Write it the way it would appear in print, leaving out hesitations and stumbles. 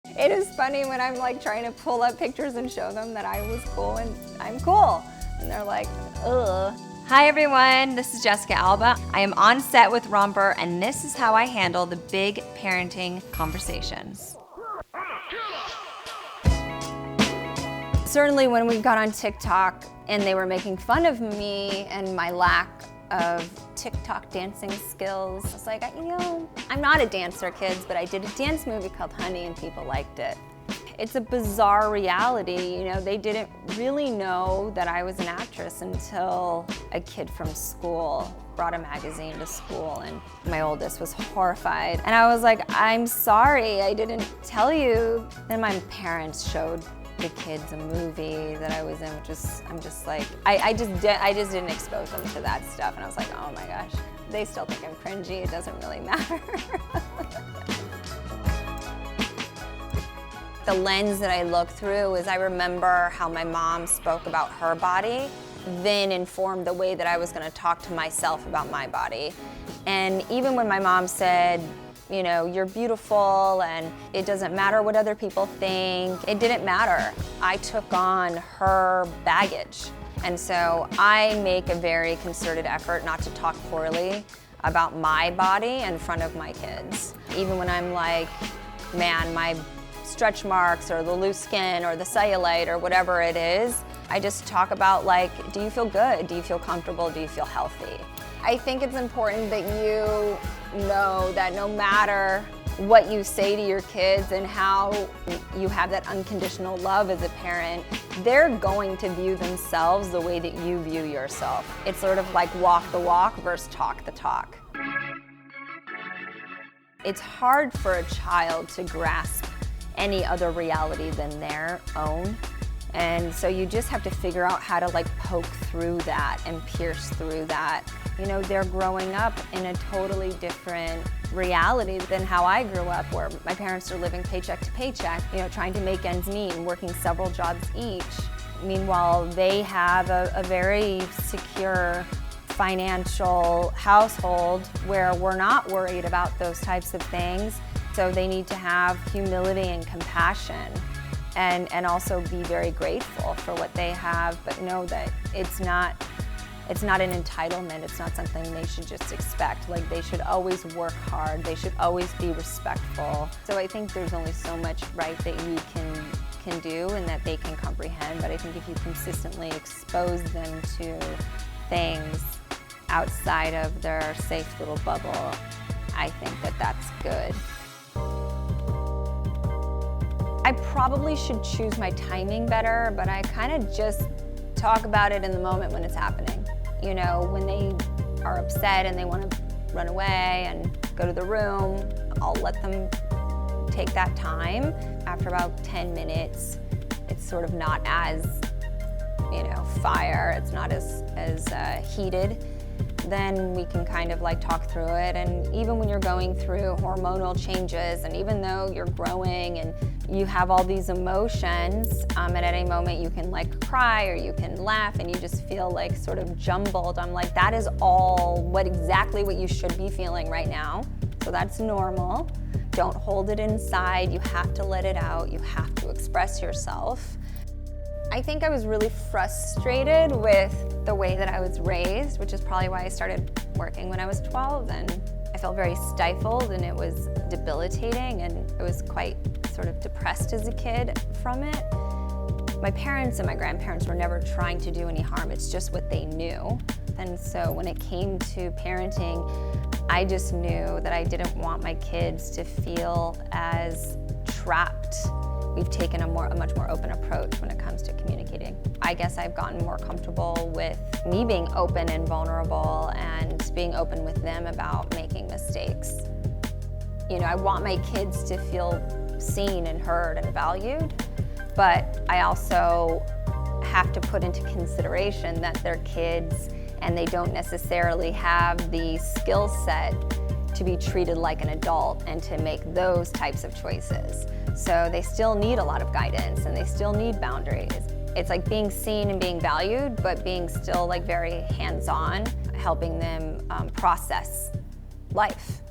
It is funny when I'm like trying to pull up pictures and show them that I was cool and I'm cool. And they're like, ugh. Hi everyone, this is Jessica Alba. I am on set with Romper, and this is how I handle the big parenting conversations. Certainly when we got on TikTok and they were making fun of me and my lack of TikTok dancing skills, I was like, I'm not a dancer, kids, but I did a dance movie called Honey and people liked it. It's a bizarre reality, they didn't really know that I was an actress until a kid from school brought a magazine to school, and my oldest was horrified. And I was like, I'm sorry, I didn't tell you. Then my parents showed the kids a movie that I was in, which is, I'm just like, I just didn't expose them to that stuff, and I was like, oh my gosh, they still think I'm cringy, it doesn't really matter. The lens that I look through is I remember how my mom spoke about her body, then informed the way that I was gonna talk to myself about my body. And even when my mom said, you're beautiful and it doesn't matter what other people think, it didn't matter. I took on her baggage. And so I make a very concerted effort not to talk poorly about my body in front of my kids. Even when I'm like, man, my stretch marks or the loose skin or the cellulite or whatever it is, I just talk about like, do you feel good? Do you feel comfortable? Do you feel healthy? I think it's important that you know that no matter what you say to your kids and how you have that unconditional love as a parent, they're going to view themselves the way that you view yourself. It's sort of like walk the walk versus talk the talk. It's hard for a child to grasp any other reality than their own. And so you just have to figure out how to like poke through that and pierce through that. They're growing up in a totally different reality than how I grew up, where my parents are living paycheck to paycheck, trying to make ends meet and working several jobs each. Meanwhile, they have a very secure financial household where we're not worried about those types of things. So they need to have humility and compassion and also be very grateful for what they have, but know that it's not an entitlement. It's not something they should just expect. Like, they should always work hard. They should always be respectful. So I think there's only so much right that you can do and that they can comprehend. But I think if you consistently expose them to things outside of their safe little bubble, I think that that's good. I probably should choose my timing better, but I kind of just talk about it in the moment when it's happening. When they are upset and they want to run away and go to the room, I'll let them take that time. After about 10 minutes, it's sort of not as, fire, it's not as heated. Then we can kind of like talk through it. And even when you're going through hormonal changes, and even though you're growing and you have all these emotions, and at any moment you can like cry or you can laugh and you just feel like sort of jumbled. I'm like, that is all exactly what you should be feeling right now. So that's normal. Don't hold it inside. You have to let it out. You have to express yourself. I think I was really frustrated with the way that I was raised, which is probably why I started working when I was 12, and I felt very stifled and it was debilitating, and I was quite sort of depressed as a kid from it. My parents and my grandparents were never trying to do any harm, it's just what they knew. And so when it came to parenting, I just knew that I didn't want my kids to feel as trapped. We've taken a much more open approach when it comes to communicating. I guess I've gotten more comfortable with me being open and vulnerable and being open with them about making mistakes. I want my kids to feel seen and heard and valued, but I also have to put into consideration that they're kids and they don't necessarily have the skill set to be treated like an adult and to make those types of choices. So they still need a lot of guidance and they still need boundaries. It's like being seen and being valued, but being still like very hands-on, helping them process life.